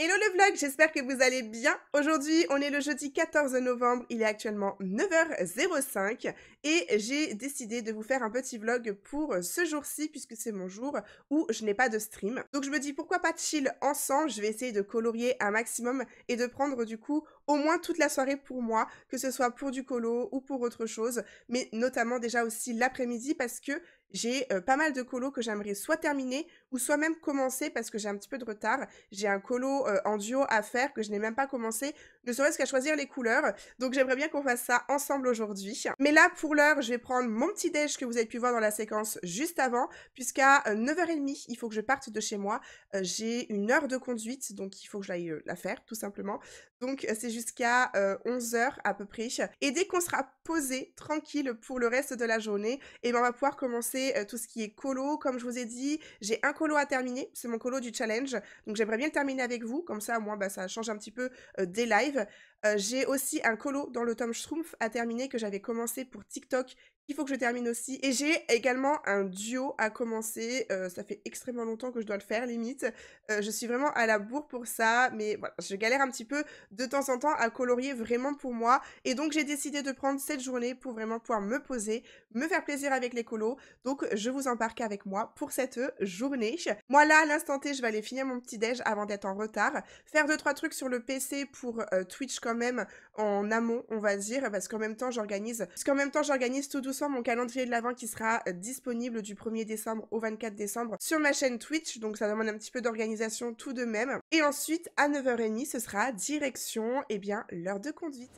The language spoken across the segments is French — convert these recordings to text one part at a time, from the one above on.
Hello le vlog, j'espère que vous allez bien. Aujourd'hui, on est le jeudi 14 novembre, il est actuellement 9h05 et j'ai décidé de vous faire un petit vlog pour ce jour-ci puisque c'est mon jour où je n'ai pas de stream. Donc je me dis pourquoi pas chill ensemble, je vais essayer de colorier un maximum et de prendre du coup au moins toute la soirée pour moi, que ce soit pour du colo ou pour autre chose, mais notamment déjà aussi l'après-midi parce que j'ai pas mal de colos que j'aimerais soit terminer ou soit même commencer parce que j'ai un petit peu de retard. J'ai un colo en duo à faire que je n'ai même pas commencé, ne serait-ce qu'à choisir les couleurs. Donc j'aimerais bien qu'on fasse ça ensemble aujourd'hui. Mais là, pour l'heure, je vais prendre mon petit déj que vous avez pu voir dans la séquence juste avant, puisqu'à 9h30, il faut que je parte de chez moi. J'ai une heure de conduite, donc il faut que j'aille la faire, tout simplement. Donc c'est jusqu'à 11h à peu près. Et dès qu'on sera posé, tranquille pour le reste de la journée, et ben on va pouvoir commencer tout ce qui est colo. Comme je vous ai dit, j'ai un colo à terminer, c'est mon colo du challenge. Donc j'aimerais bien le terminer avec vous, comme ça moi bah, ça change un petit peu des lives. J'ai aussi un colo dans le tome Schtroumpf à terminer que j'avais commencé pour TikTok, qu'il faut que je termine aussi. Et j'ai également un duo à commencer, ça fait extrêmement longtemps que je dois le faire limite. Je suis vraiment à la bourre pour ça, mais voilà, je galère un petit peu de temps en temps à colorier vraiment pour moi. Et donc j'ai décidé de prendre cette journée pour vraiment pouvoir me poser, me faire plaisir avec les colos. Donc je vous embarque avec moi pour cette journée. Moi là, à l'instant T, je vais aller finir mon petit déj avant d'être en retard. Faire 2-3 trucs sur le PC pour Twitch quand même en amont, on va dire, parce qu'en même temps, j'organise tout doucement mon calendrier de l'Avent qui sera disponible du 1er décembre au 24 décembre sur ma chaîne Twitch. Donc ça demande un petit peu d'organisation tout de même. Et ensuite, à 9h30, ce sera direction, eh bien, l'heure de conduite.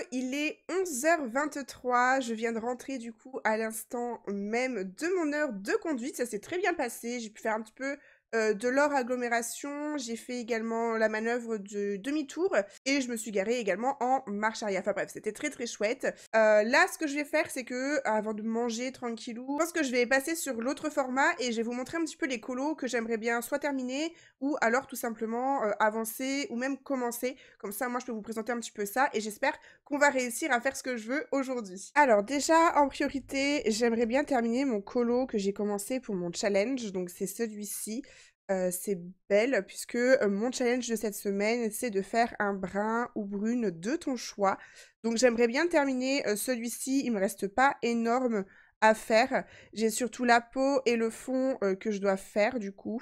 Il est 11h23, je viens de rentrer du coup à l'instant même de mon heure de conduite, ça s'est très bien passé, j'ai pu faire un petit peu de l'hors agglomération, j'ai fait également la manœuvre de demi-tour et je me suis garée également en marche arrière. Enfin bref, c'était très très chouette. Là, ce que je vais faire, c'est que avant de manger tranquillou, je pense que je vais passer sur l'autre format et je vais vous montrer un petit peu les colos que j'aimerais bien soit terminer ou alors tout simplement avancer ou même commencer. Comme ça, moi, je peux vous présenter un petit peu ça et j'espère qu'on va réussir à faire ce que je veux aujourd'hui. Alors déjà, en priorité, j'aimerais bien terminer mon colo que j'ai commencé pour mon challenge, donc c'est celui-ci. C'est belle puisque mon challenge de cette semaine, c'est de faire un brun ou brune de ton choix. Donc j'aimerais bien terminer celui-ci, il me reste pas énorme à faire. J'ai surtout la peau et le fond que je dois faire du coup,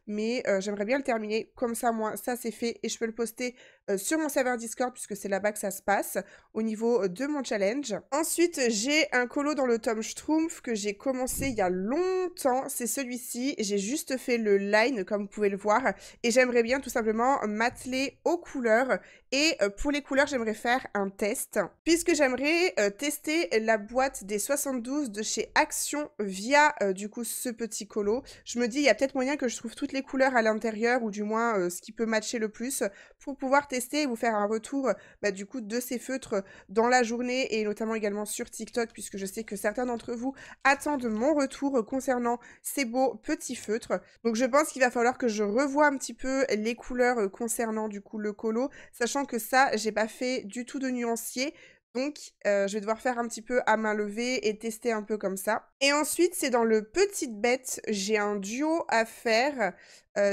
mais j'aimerais bien le terminer. Comme ça, moi, ça c'est fait et je peux le poster sur mon serveur Discord puisque c'est là-bas que ça se passe au niveau de mon challenge. Ensuite, j'ai un colo dans le tome Schtroumpf que j'ai commencé il y a longtemps. C'est celui-ci. J'ai juste fait le line comme vous pouvez le voir et j'aimerais bien tout simplement m'atteler aux couleurs. Et pour les couleurs, j'aimerais faire un test puisque j'aimerais tester la boîte des 72 de chez Action via du coup ce petit colo. Je me dis, il y a peut-être moyen que je trouve toutes les couleurs à l'intérieur ou du moins ce qui peut matcher le plus pour pouvoir tester et vous faire un retour du coup de ces feutres dans la journée et notamment également sur TikTok puisque je sais que certains d'entre vous attendent mon retour concernant ces beaux petits feutres. Donc je pense qu'il va falloir que je revoie un petit peu les couleurs concernant du coup le colo, sachant que ça, j'ai pas fait du tout de nuancier. Donc, je vais devoir faire un petit peu à main levée et tester un peu comme ça. Et ensuite, c'est dans le Petite Bête, j'ai un duo à faire.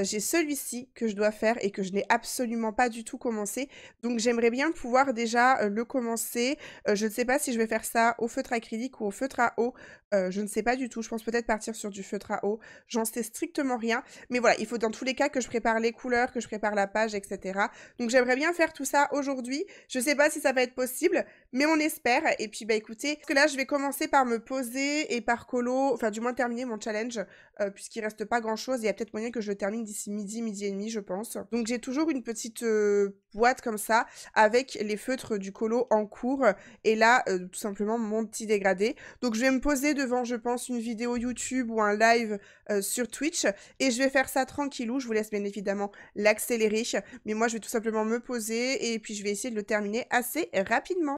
J'ai celui-ci que je dois faire et que je n'ai absolument pas du tout commencé. Donc, j'aimerais bien pouvoir déjà le commencer. Je ne sais pas si je vais faire ça au feutre acrylique ou au feutre à eau. Je ne sais pas du tout. Je pense peut-être partir sur du feutre à eau. J'en sais strictement rien. Mais voilà, il faut dans tous les cas que je prépare les couleurs, que je prépare la page, etc. Donc, j'aimerais bien faire tout ça aujourd'hui. Je ne sais pas si ça va être possible, mais on espère. Et puis, bah écoutez, parce que là, je vais commencer par me poser et par colo, enfin, du moins terminer mon challenge, puisqu'il reste pas grand-chose. Il y a peut-être moyen que je le termine d'ici midi, midi et demi, je pense. Donc, j'ai toujours une petite boîte comme ça, avec les feutres du colo en cours, et là, tout simplement, mon petit dégradé. Donc, je vais me poser devant, je pense, une vidéo YouTube ou un live sur Twitch, et je vais faire ça tranquillou. Je vous laisse bien évidemment l'accélérer, mais moi, je vais tout simplement me poser, et puis je vais essayer de le terminer assez rapidement.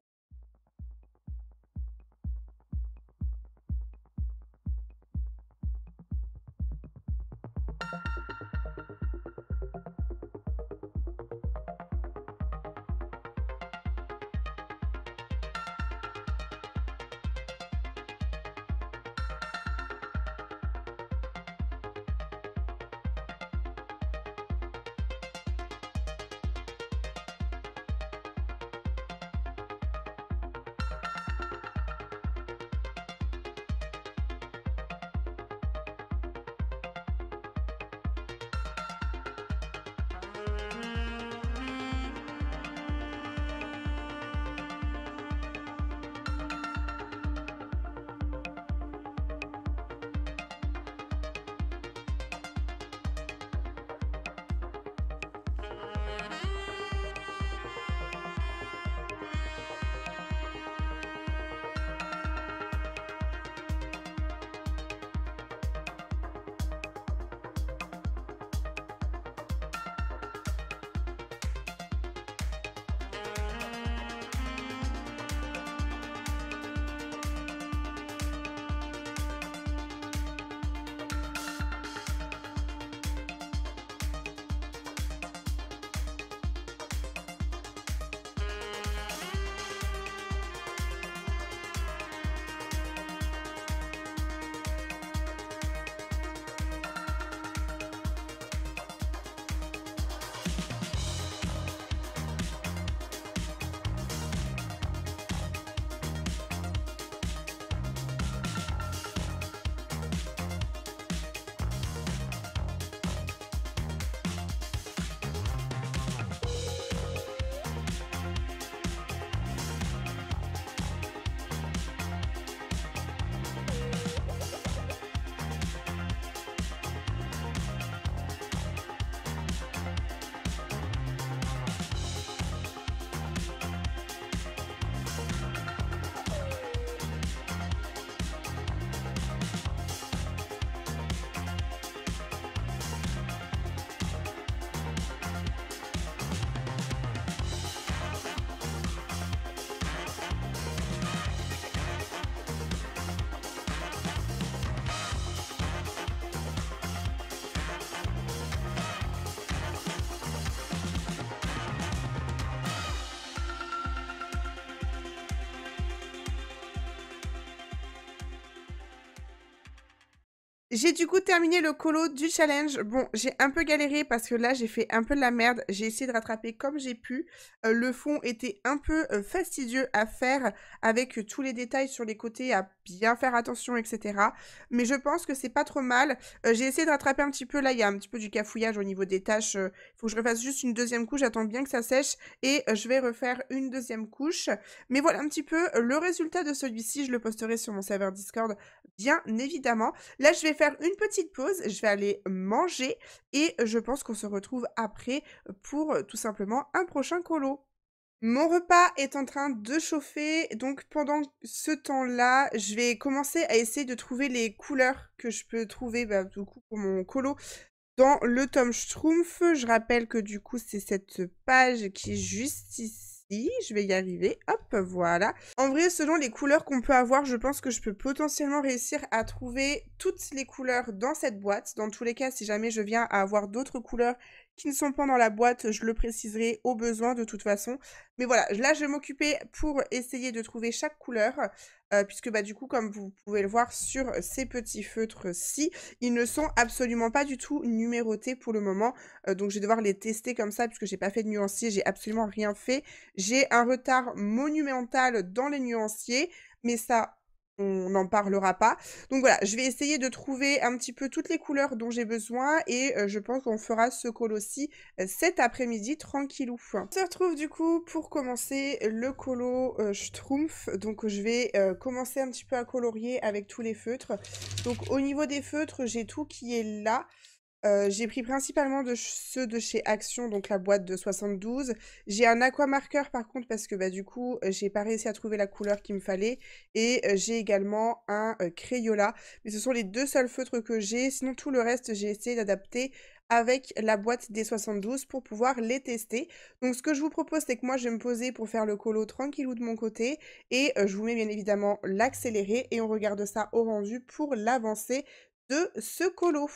J'ai du coup terminé le colo du challenge. Bon, j'ai un peu galéré parce que là, j'ai fait un peu de la merde. J'ai essayé de rattraper comme j'ai pu. Le fond était un peu fastidieux à faire avec tous les détails sur les côtés, à bien faire attention, etc. Mais je pense que c'est pas trop mal. J'ai essayé de rattraper un petit peu. Là, il y a un petit peu du cafouillage au niveau des tâches. Il faut que je refasse juste une deuxième couche. J'attends bien que ça sèche et je vais refaire une deuxième couche. Mais voilà un petit peu le résultat de celui-ci. Je le posterai sur mon serveur Discord, bien évidemment. Là, je vais faire une petite pause, je vais aller manger et je pense qu'on se retrouve après pour tout simplement un prochain colo. Mon repas est en train de chauffer, donc pendant ce temps-là, je vais commencer à essayer de trouver les couleurs que je peux trouver du coup pour mon colo dans le tome Schtroumpf. Je rappelle que du coup, c'est cette page qui est juste ici. Je vais y arriver. Hop, voilà. En vrai, selon les couleurs qu'on peut avoir, je pense que je peux potentiellement réussir à trouver toutes les couleurs dans cette boîte. Dans tous les cas, si jamais je viens à avoir d'autres couleurs qui ne sont pas dans la boîte, je le préciserai au besoin de toute façon. Mais voilà, là, je vais m'occuper pour essayer de trouver chaque couleur, puisque du coup, comme vous pouvez le voir sur ces petits feutres-ci, ils ne sont absolument pas du tout numérotés pour le moment. Donc je vais devoir les tester comme ça, puisque j'ai pas fait de nuancier, j'ai absolument rien fait. J'ai un retard monumental dans les nuanciers, mais ça, on n'en parlera pas. Donc voilà, je vais essayer de trouver un petit peu toutes les couleurs dont j'ai besoin et je pense qu'on fera ce colo-ci cet après-midi tranquillou. On se retrouve du coup pour commencer le colo Schtroumpf. Donc je vais commencer un petit peu à colorier avec tous les feutres. Donc au niveau des feutres, j'ai tout qui est là. J'ai pris principalement ceux de chez Action, donc la boîte de 72. J'ai un aquamarqueur par contre parce que du coup, j'ai pas réussi à trouver la couleur qu'il me fallait. Et j'ai également un Crayola. Mais ce sont les deux seuls feutres que j'ai. Sinon, tout le reste, j'ai essayé d'adapter avec la boîte des 72 pour pouvoir les tester. Donc ce que je vous propose, c'est que moi, je vais me poser pour faire le colo tranquillou de mon côté. Et je vous mets bien évidemment l'accéléré et on regarde ça au rendu pour l'avancée de ce colo.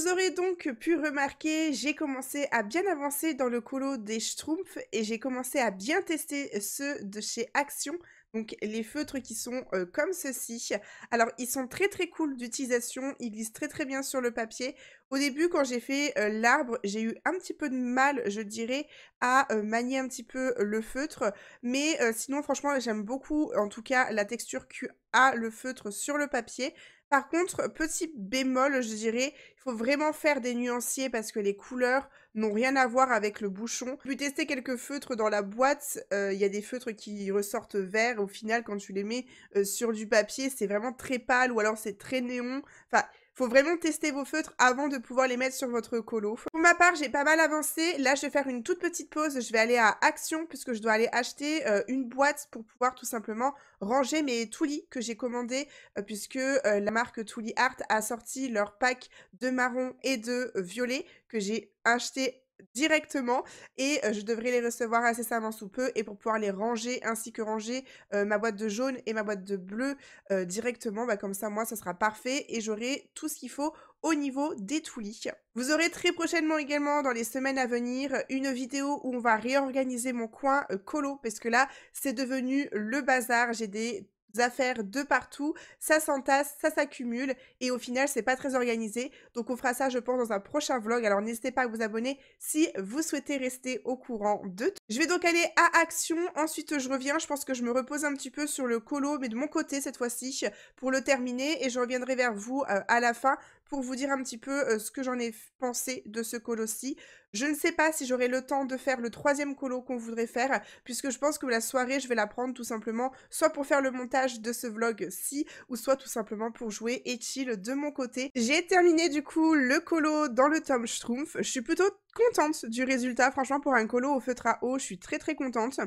Vous aurez donc pu remarquer, j'ai commencé à bien avancer dans le colo des Schtroumpfs et j'ai commencé à bien tester ceux de chez Action. Donc les feutres qui sont comme ceci. Alors ils sont très très cool d'utilisation, ils glissent très très bien sur le papier. Au début quand j'ai fait l'arbre, j'ai eu un petit peu de mal, je dirais, à manier un petit peu le feutre. Mais sinon franchement j'aime beaucoup en tout cas la texture qu'a le feutre sur le papier. Par contre, petit bémol, je dirais, il faut vraiment faire des nuanciers parce que les couleurs n'ont rien à voir avec le bouchon. J'ai pu tester quelques feutres dans la boîte, il y a des feutres qui ressortent verts, au final quand tu les mets sur du papier, c'est vraiment très pâle ou alors c'est très néon. Enfin, faut vraiment tester vos feutres avant de pouvoir les mettre sur votre colo. Pour ma part, j'ai pas mal avancé. Là, je vais faire une toute petite pause. Je vais aller à Action puisque je dois aller acheter une boîte pour pouvoir tout simplement ranger mes toulis que j'ai commandés puisque la marque Tooly Art a sorti leur pack de marron et de violet que j'ai acheté directement et je devrais les recevoir incessamment sous peu et pour pouvoir les ranger ainsi que ranger ma boîte de jaune et ma boîte de bleu directement, bah, comme ça moi ça sera parfait et j'aurai tout ce qu'il faut au niveau des toulis. Vous aurez très prochainement également dans les semaines à venir une vidéo où on va réorganiser mon coin colo parce que là c'est devenu le bazar, j'ai des affaires de partout, ça s'entasse, ça s'accumule et au final c'est pas très organisé. Donc on fera ça je pense dans un prochain vlog. Alors n'hésitez pas à vous abonner si vous souhaitez rester au courant de tout. Je vais donc aller à Action, ensuite je reviens, je pense que je me repose un petit peu sur le colo mais de mon côté cette fois-ci pour le terminer et je reviendrai vers vous à la fin pour vous dire un petit peu ce que j'en ai pensé de ce colo-ci. Je ne sais pas si j'aurai le temps de faire le troisième colo qu'on voudrait faire, puisque je pense que la soirée, je vais la prendre tout simplement, soit pour faire le montage de ce vlog-ci, ou soit tout simplement pour jouer et chill de mon côté. J'ai terminé du coup le colo dans le tome Schtroumpf. Je suis plutôt contente du résultat, franchement pour un colo au feutre à eau, je suis très très contente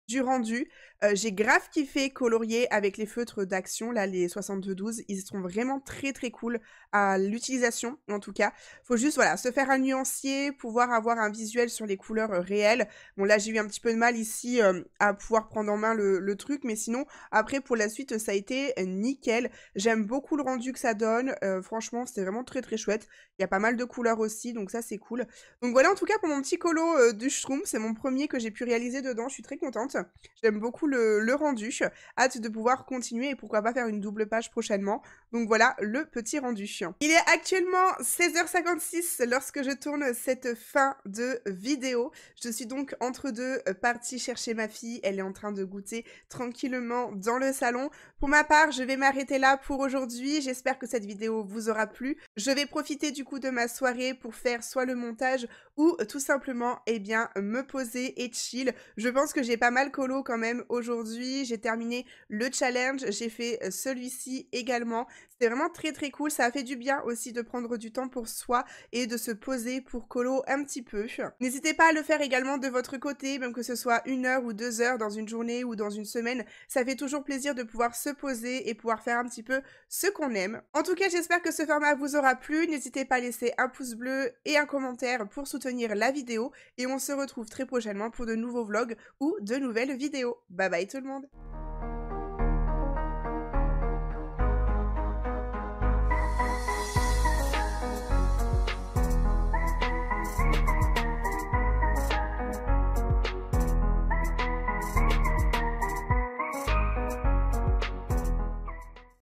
du rendu. J'ai grave kiffé colorier avec les feutres d'Action, là les 6212, ils sont vraiment très très cool à l'utilisation en tout cas. Faut juste voilà, se faire un nuancier, pouvoir avoir un visuel sur les couleurs réelles. Bon là j'ai eu un petit peu de mal ici à pouvoir prendre en main le truc, mais sinon après pour la suite ça a été nickel. J'aime beaucoup le rendu que ça donne, franchement c'était vraiment très très chouette. Il y a pas mal de couleurs aussi, donc ça c'est cool. Donc voilà en tout cas pour mon petit colo du Schtroumpf, c'est mon premier que j'ai pu réaliser dedans, je suis très contente. J'aime beaucoup le rendu. Hâte de pouvoir continuer et pourquoi pas faire une double page prochainement. Donc voilà le petit rendu. Il est actuellement 16h56 lorsque je tourne cette fin de vidéo. Je suis donc entre deux parties chercher ma fille. Elle est en train de goûter tranquillement dans le salon. Pour ma part, je vais m'arrêter là pour aujourd'hui. J'espère que cette vidéo vous aura plu. Je vais profiter du coup de ma soirée pour faire soit le montage ou tout simplement eh bien me poser et chill. Je pense que j'ai pas mal colo quand même aujourd'hui. J'ai terminé le challenge, j'ai fait celui-ci également. C'était vraiment très très cool. Ça a fait du bien aussi de prendre du temps pour soi et de se poser pour colo un petit peu. N'hésitez pas à le faire également de votre côté, même que ce soit 1 heure ou 2 heures dans une journée ou dans une semaine. Ça fait toujours plaisir de pouvoir se poser et pouvoir faire un petit peu ce qu'on aime. En tout cas, j'espère que ce format vous aura plu. N'hésitez pas à laisser un pouce bleu et un commentaire pour soutenir la vidéo. Et on se retrouve très prochainement pour de nouveaux vlogs ou de nouvelles vidéos. Bye bye tout le monde!